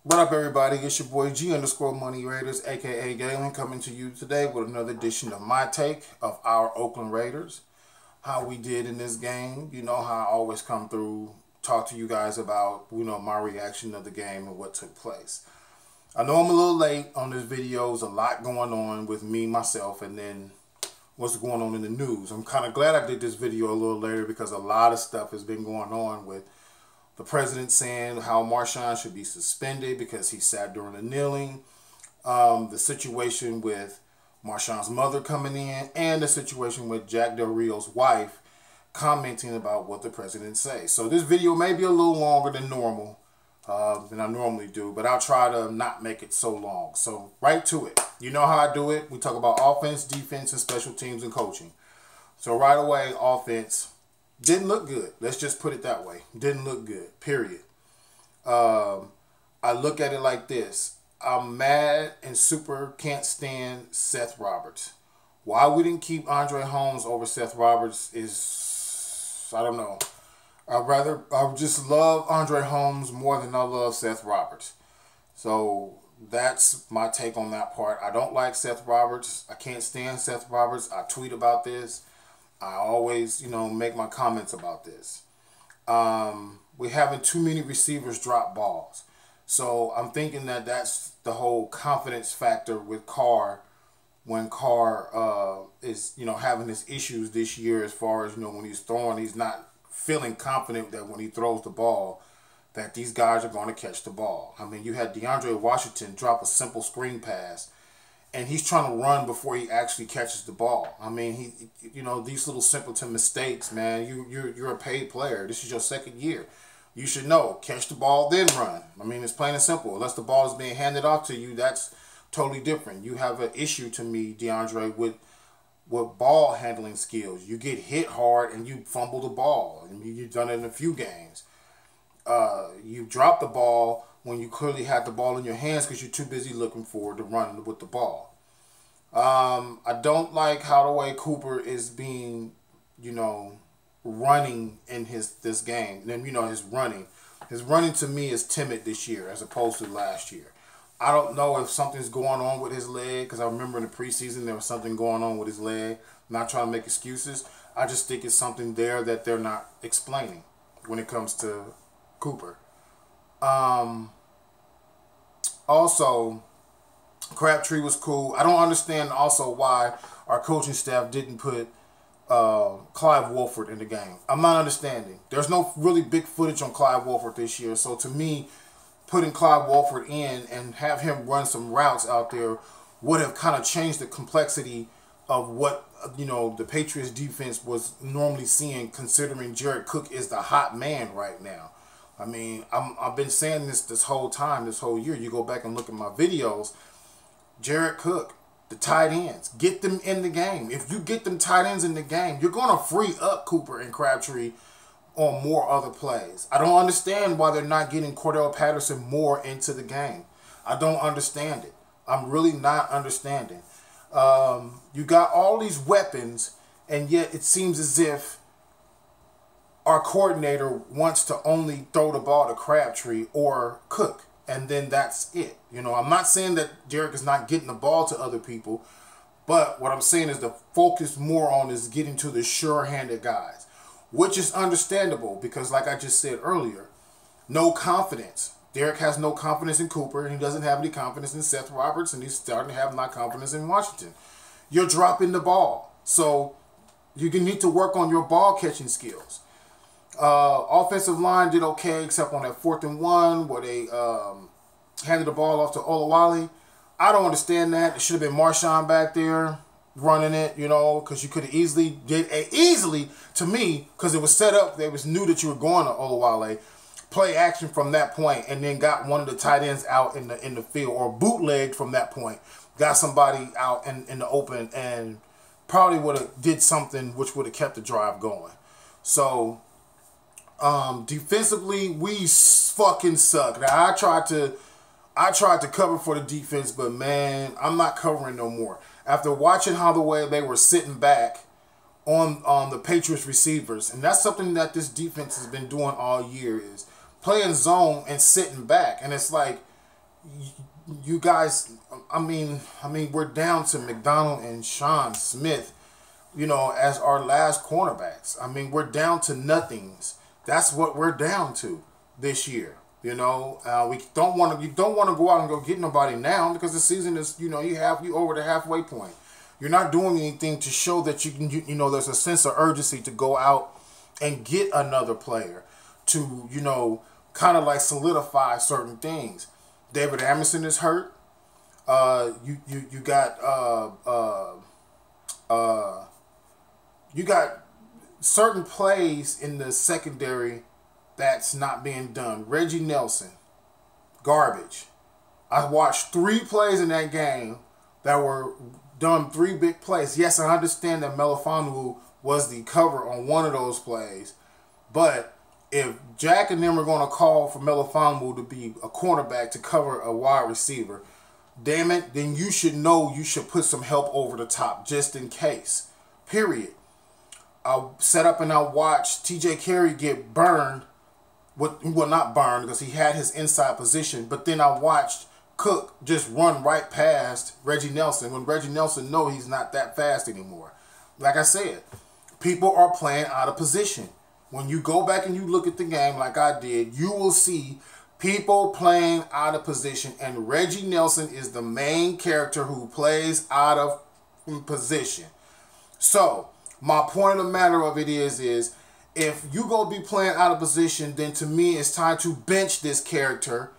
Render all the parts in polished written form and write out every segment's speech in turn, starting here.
What up, everybody? It's your boy G_Money Raiders, aka Galen, coming to you today with another edition of my take of our Oakland Raiders. How we did in this game. You know how I always come through, talk to you guys about, my reaction of the game and what took place. I know I'm a little late on this video. There's a lot going on with me, myself, and then what's going on in the news. I'm kind of glad I did this video a little later because a lot of stuff has been going on with the president saying how Marshawn should be suspended because he sat during the kneeling. The situation with Marshawn's mother coming in, and the situation with Jack Del Rio's wife commenting about what the president says. So this video may be a little longer than normal, than I normally do, but I'll try to not make it so long. So right to it. You know how I do it. We talk about offense, defense, and special teams and coaching. So right away, offense didn't look good. Let's just put it that way. Didn't look good, period. I look at it like this. I'm mad and super can't stand Seth Roberts. Why we didn't keep Andre Holmes over Seth Roberts is, I don't know. I just love Andre Holmes more than I love Seth Roberts. So that's my take on that part. I don't like Seth Roberts. I can't stand Seth Roberts. I tweet about this. I always, make my comments about this. We're having too many receivers drop balls. So I'm thinking that that's the whole confidence factor with Carr when Carr is, having his issues this year as far as, when he's throwing, he's not feeling confident that when he throws the ball that these guys are going to catch the ball. I mean, you had DeAndre Washington drop a simple screen pass, and he's trying to run before he actually catches the ball. I mean, these little simpleton mistakes, man. You're a paid player. This is your second year. You should know, catch the ball, then run. I mean, it's plain and simple. Unless the ball is being handed off to you, that's totally different. You have an issue to me, DeAndre, with ball handling skills. You get hit hard and you fumble the ball. And you've done it in a few games. You drop the ball when you clearly had the ball in your hands because you're too busy looking forward to run with the ball. I don't like how the way Cooper is being, running in this game. And then, his running to me is timid this year as opposed to last year. I don't know if something's going on with his leg because I remember in the preseason there was something going on with his leg. I'm not trying to make excuses. I just think it's something there that they're not explaining when it comes to Cooper. Also, Crabtree was cool. I don't understand also why our coaching staff didn't put Clive Wolford in the game. I'm not understanding. There's no really big footage on Clive Wolford this year. So to me, putting Clive Wolford in and have him run some routes out there would have kind of changed the complexity of what, the Patriots defense was normally seeing, considering Jared Cook is the hot man right now. I mean, I've been saying this whole time, this whole year. You go back and look at my videos. Jared Cook, the tight ends, get them in the game. If you get them tight ends in the game, you're going to free up Cooper and Crabtree on more other plays. I don't understand why they're not getting Cordell Patterson more into the game. I don't understand it. I'm really not understanding. You got all these weapons, and yet it seems as if our coordinator wants to only throw the ball to Crabtree or Cook, and then that's it. I'm not saying that Derek is not getting the ball to other people, but what I'm saying is the focus more on is getting to the sure-handed guys, which is understandable because, like I just said earlier, no confidence. Derek has no confidence in Cooper, and he doesn't have any confidence in Seth Roberts, and he's starting to have no confidence in Washington. You're dropping the ball, so you need to work on your ball-catching skills. Offensive line did okay, except on that 4th and 1 where they handed the ball off to Olawale. I don't understand that. It should have been Marshawn back there running it, because you could have easily to me, because it was set up. They knew that you were going to Olawale, play action from that point, and then got one of the tight ends out in the field, or bootlegged from that point, got somebody out in the open, and probably would have did something which would have kept the drive going. So defensively, we fucking suck. Now I tried to cover for the defense, but man, I'm not covering no more. After watching how the way they were sitting back on the Patriots receivers, and that's something that this defense has been doing all year, is playing zone and sitting back. And it's like, you guys, we're down to McDonald and Sean Smith, as our last cornerbacks. We're down to nothings. That's what we're down to this year. We don't want to. You don't want to go out and go get nobody now because the season is. You over the halfway point. You're not doing anything to show that you can. There's a sense of urgency to go out and get another player to kind of like solidify certain things. David Amerson is hurt. You got you got certain plays in the secondary that's not being done. Reggie Nelson, garbage. I watched 3 plays in that game that were done, 3 big plays. Yes, I understand that Melifonwu was the cover on one of those plays, but if Jack and them are going to call for Melifonwu to be a cornerback to cover a wide receiver, damn it, then you should know you should put some help over the top just in case. Period. I sat up and I watched TJ Carey get burned. Well, not burned because he had his inside position, but then I watched Cook just run right past Reggie Nelson when Reggie Nelson knows he's not that fast anymore. Like I said, people are playing out of position. When you go back and you look at the game like I did, you will see people playing out of position, and Reggie Nelson is the main character who plays out of position. So, my point of the matter of it is if you go be playing out of position, then to me it's time to bench this character,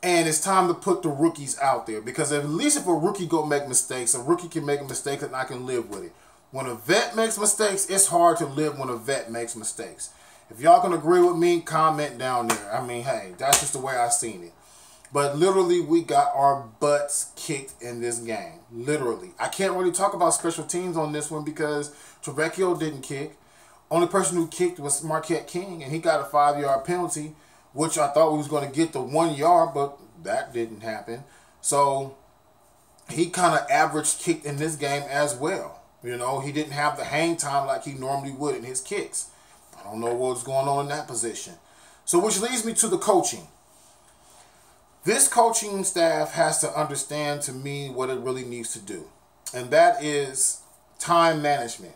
and it's time to put the rookies out there. Because at least if a rookie go make mistakes, a rookie can make a mistake and I can live with it. When a vet makes mistakes, it's hard to live when a vet makes mistakes. If y'all can agree with me, comment down there. Hey, that's just the way I seen it. But literally, we got our butts kicked in this game. Literally. I can't really talk about special teams on this one because Trevecchio didn't kick. Only person who kicked was Marquette King, and he got a 5-yard penalty, which I thought we was going to get the 1 yard, but that didn't happen. So, he kind of average kicked in this game as well. He didn't have the hang time like he normally would in his kicks. I don't know what's going on in that position. So, which leads me to the coaching. This coaching staff has to understand, to me, what it really needs to do. And that is time management.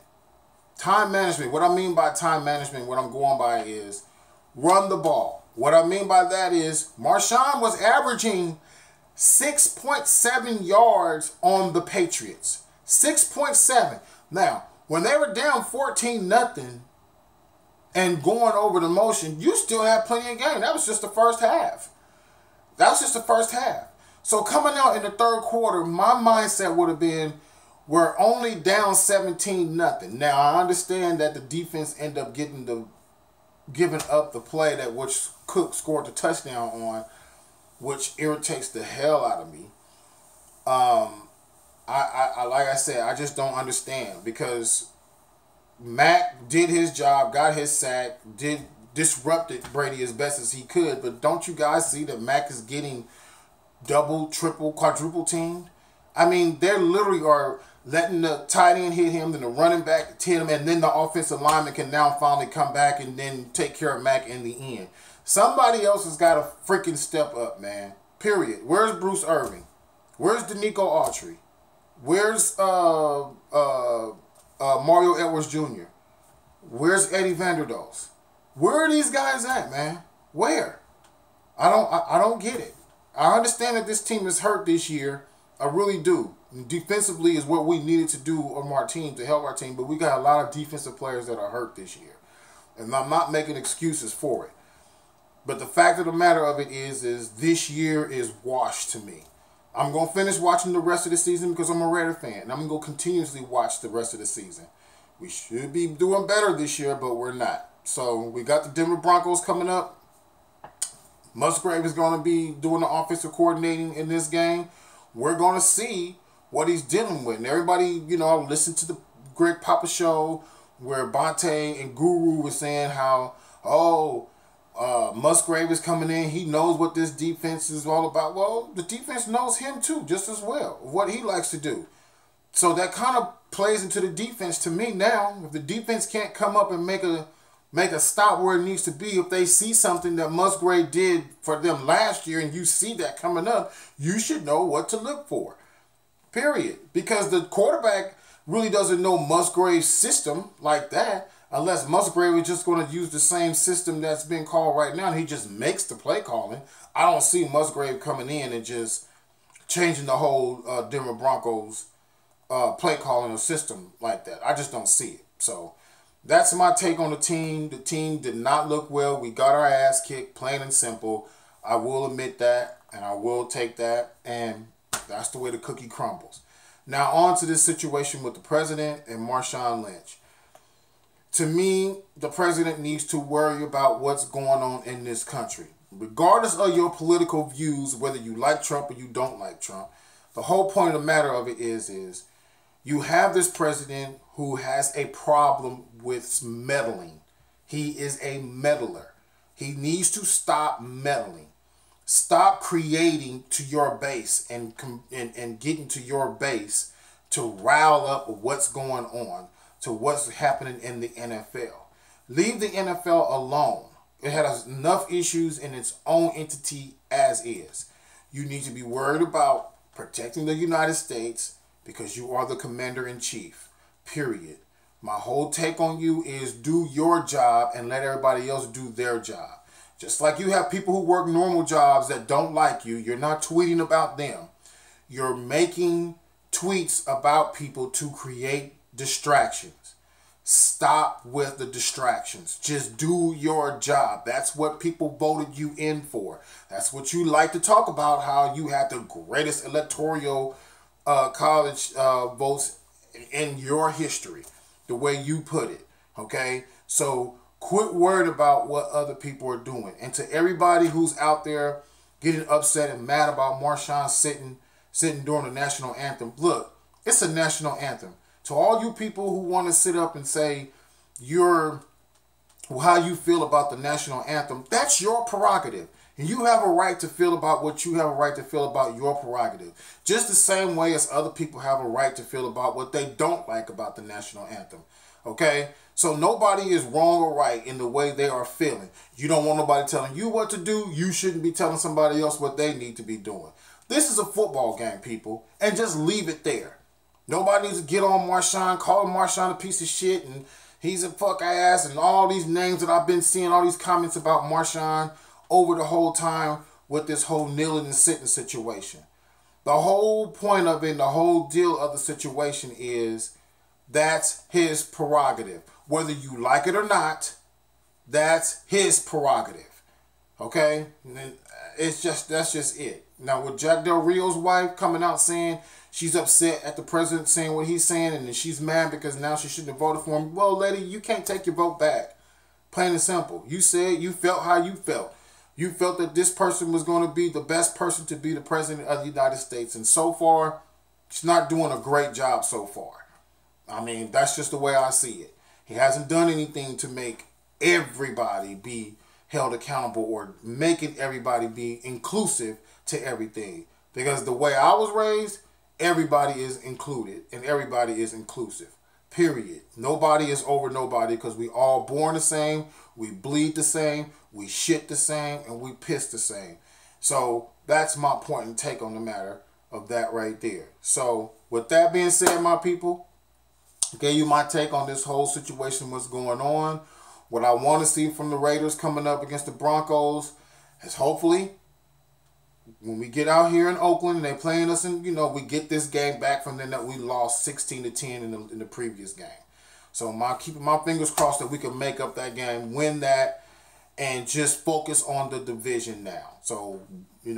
Time management. What I mean by time management, what I'm going by is run the ball. What I mean by that is Marshawn was averaging 6.7 yards on the Patriots. 6.7. Now, when they were down 14-0 and going over the motion, you still had plenty of game. That was just the first half. So coming out in the third quarter, my mindset would have been, we're only down 17-0. Now, I understand that the defense ended up giving up the play that which Cook scored the touchdown on, which irritates the hell out of me. I like I said, I just don't understand because Mac did his job, got his sack, disrupted Brady as best as he could, but don't you guys see that Mac is getting double, triple, quadruple teamed? They literally are letting the tight end hit him, then the running back hit him, and then the offensive lineman can now finally come back and then take care of Mac in the end. Somebody else has got to freaking step up, man. Period. Where's Bruce Irving? Where's Danico Autry? Where's Mario Edwards Jr.? Where's Eddie Vanderdoes? Where are these guys at, man? Where? I don't get it. I understand that this team is hurt this year. I really do. Defensively is what we needed to do on our team to help our team, but we got a lot of defensive players that are hurt this year. And I'm not making excuses for it. But the fact of the matter of it is this year is washed to me. I'm going to finish watching the rest of the season because I'm a Raider fan. And I'm going to go continuously watch the rest of the season. We should be doing better this year, but we're not. So we got the Denver Broncos coming up. Musgrave is going to be doing the offensive coordinating in this game. We're going to see what he's dealing with. And everybody, listen to the Greg Papa show where Bonte and Guru were saying how, Musgrave is coming in. He knows what this defense is all about. Well, the defense knows him too, just as well, what he likes to do. So that kind of plays into the defense to me now. If the defense can't come up and make a make a stop where it needs to be. If they see something that Musgrave did for them last year and you see that coming up, you should know what to look for. Period. Because the quarterback really doesn't know Musgrave's system like that, unless Musgrave is just going to use the same system that's being called right now and he just makes the play calling. I don't see Musgrave coming in and just changing the whole Denver Broncos play calling or system like that. I just don't see it. So that's my take on the team. The team did not look well. We got our ass kicked, plain and simple. I will admit that, and I will take that, and that's the way the cookie crumbles. Now on to this situation with the president and Marshawn Lynch. To me, the president needs to worry about what's going on in this country. Regardless of your political views, whether you like Trump or you don't like Trump, the whole point of the matter of it is you have this president who has a problem with meddling. He is a meddler. He needs to stop meddling. Stop creating to your base and getting to your base to rile up what's going on, to what's happening in the NFL. Leave the NFL alone. It has enough issues in its own entity as is. You need to be worried about protecting the United States because you are the commander-in-chief. Period. My whole take on you is do your job and let everybody else do their job. Just like you have people who work normal jobs that don't like you, you're not tweeting about them. You're making tweets about people to create distractions. Stop with the distractions. Just do your job. That's what people voted you in for. That's what you like to talk about, how you had the greatest electoral college votes in your history, the way you put it. Okay? So quit worried about what other people are doing. And to everybody who's out there getting upset and mad about Marshawn sitting during the national anthem, look, it's a national anthem. To all you people who want to sit up and say how you feel about the national anthem, that's your prerogative. And you have a right to feel about what you have a right to feel about your prerogative. Just the same way as other people have a right to feel about what they don't like about the national anthem. Okay? So nobody is wrong or right in the way they are feeling. You don't want nobody telling you what to do. You shouldn't be telling somebody else what they need to be doing. This is a football game, people. And just leave it there. Nobody needs to get on Marshawn, call Marshawn a piece of shit, and he's a fuck ass, and all these names that I've been seeing, all these comments about Marshawn over the whole time with this whole kneeling and sitting situation. The whole point of it, the whole deal of the situation is that's his prerogative. Whether you like it or not, that's his prerogative. Okay? And that's just it. Now with Jack Del Rio's wife coming out saying she's upset at the president saying what he's saying, and then she's mad because now she shouldn't have voted for him. Well, lady, you can't take your vote back. Plain and simple. You said you felt how you felt. You felt that this person was going to be the best person to be the president of the United States. And so far, she's not doing a great job so far. I mean, that's just the way I see it. He hasn't done anything to make everybody be held accountable or making everybody be inclusive to everything. Because the way I was raised, everybody is included and everybody is inclusive. Period. Nobody is over nobody because we all born the same, we bleed the same, we shit the same, and we piss the same. So that's my point and take on the matter of that right there. So with that being said, my people, gave you my take on this whole situation, what's going on. What I want to see from the Raiders coming up against the Broncos is hopefully when we get out here in Oakland and they're playing us, and we get this game back from them that we lost 16-10 in the previous game. So keeping my fingers crossed that we can make up that game, win that, and just focus on the division now. So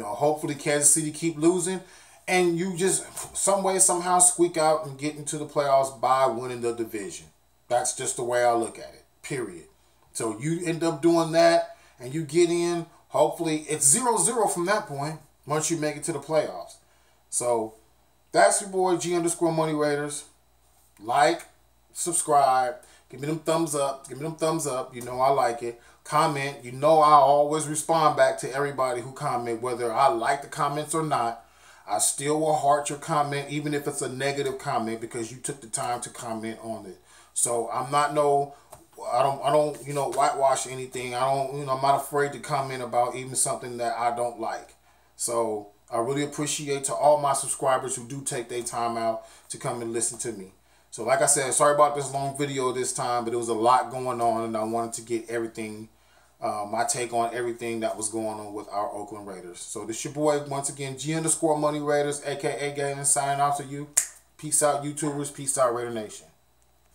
hopefully Kansas City keep losing, and you just some way somehow squeak out and get into the playoffs by winning the division. That's just the way I look at it. Period. So you end up doing that, and you get in. Hopefully, it's 0-0 from that point once you make it to the playoffs. So, that's your boy, G_Money Raiders. Like, subscribe, give me them thumbs up. Give me them thumbs up. I like it. Comment. I always respond back to everybody who comment, whether I like the comments or not. I still will heart your comment, even if it's a negative comment, because you took the time to comment on it. So, I'm not no I don't, you know, whitewash anything. I don't, you know, I'm not afraid to comment about even something that I don't like. So I really appreciate to all my subscribers who do take their time out to come and listen to me. So like I said, sorry about this long video this time, but it was a lot going on, and I wanted to get everything, my take on everything that was going on with our Oakland Raiders. So this your boy, once again, G_Money Raiders, aka Gaming, signing out to you. Peace out, YouTubers. Peace out, Raider Nation.